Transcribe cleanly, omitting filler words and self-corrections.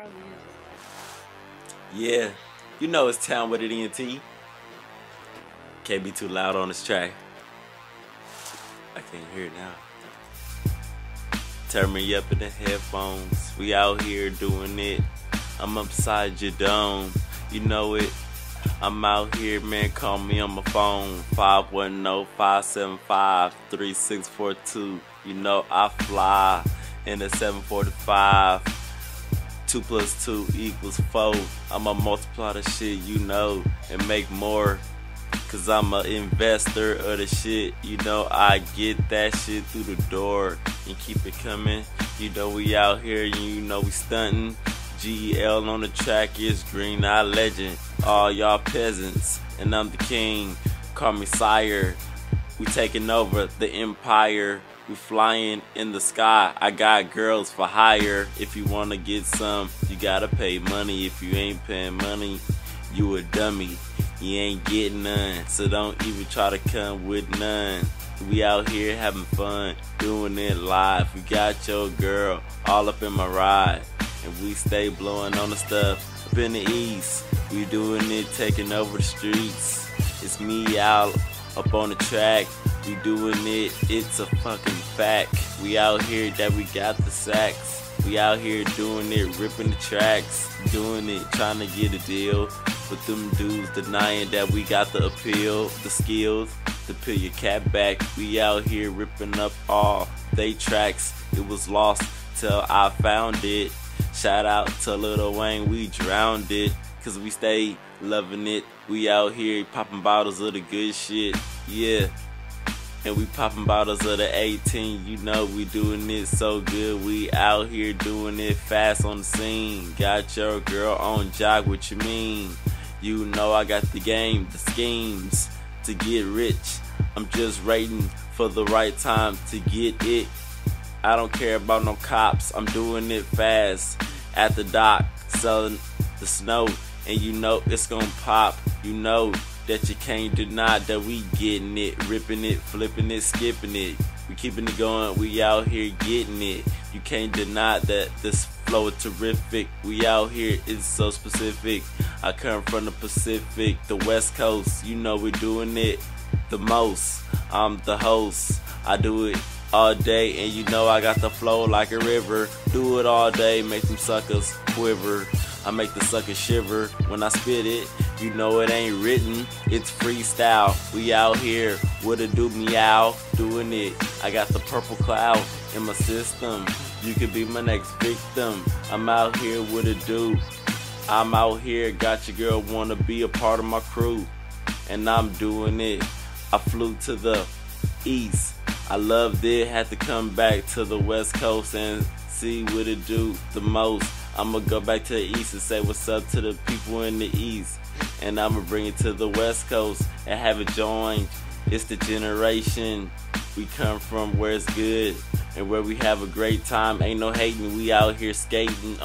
probably Yeah, you know it's Town with it ENT. Can't be too loud on this track. I can't hear it now. Turn me up in the headphones. We out here doing it. I'm upside your dome. You know it. I'm out here, man. Call me on my phone. 510-575-3642. You know I fly in a 745. 2 + 2 = 4. I'ma multiply the shit, you know, and make more. Cause I'm an investor of the shit. You know I get that shit through the door and keep it coming. You know we out here, you know we stunting. GL on the track is Green Eye Legend. All y'all peasants, and I'm the king. Call me sire. We taking over the empire. We flying in the sky. I got girls for hire. If you wanna get some, you gotta pay money. If you ain't paying money, you a dummy. You ain't getting none, so don't even try to come with none. We out here having fun, doing it live. We got your girl all up in my ride, and we stay blowing on the stuff up in the east. We doing it, taking over the streets. It's me out up on the track. We doing it, it's a fucking fact. We out here that we got the sacks. We out here doing it, ripping the tracks, doing it, trying to get a deal. But them dudes denying that we got the appeal, the skills to peel your cat back. We out here ripping up all they tracks. It was lost till I found it. Shout out to Lil Wayne, we drowned it. Cause we stay loving it. We out here popping bottles of the good shit. Yeah. And we popping bottles of the 18, you know we doing it so good. We out here doing it fast on the scene. Got your girl on jock, what you mean? You know I got the game, the schemes to get rich. I'm just waiting for the right time to get it. I don't care about no cops, I'm doing it fast. At the dock, selling the snow, and you know it's gonna pop. You know that you can't deny that we getting it, ripping it, flipping it, skipping it. We keeping it going, we out here getting it. You can't deny that this flow is terrific. We out here, it's so specific. I come from the Pacific, the West Coast. You know we're doing it the most. I'm the host, I do it all day, and you know I got the flow like a river. Do it all day, make them suckers quiver. I make the suckers shiver when I spit it. You know it ain't written, it's freestyle. We out here with a do meow, doing it. I got the purple cloud in my system. You could be my next victim. I'm out here with a dude. I'm out here, got your girl wanna be a part of my crew, and I'm doing it. I flew to the east. I loved it, had to come back to the West Coast and see what it do the most. I'ma go back to the east and say what's up to the people in the east. And I'ma bring it to the West Coast and have it joined. It's the generation. We come from where it's good and where we have a great time. Ain't no hating, we out here skating.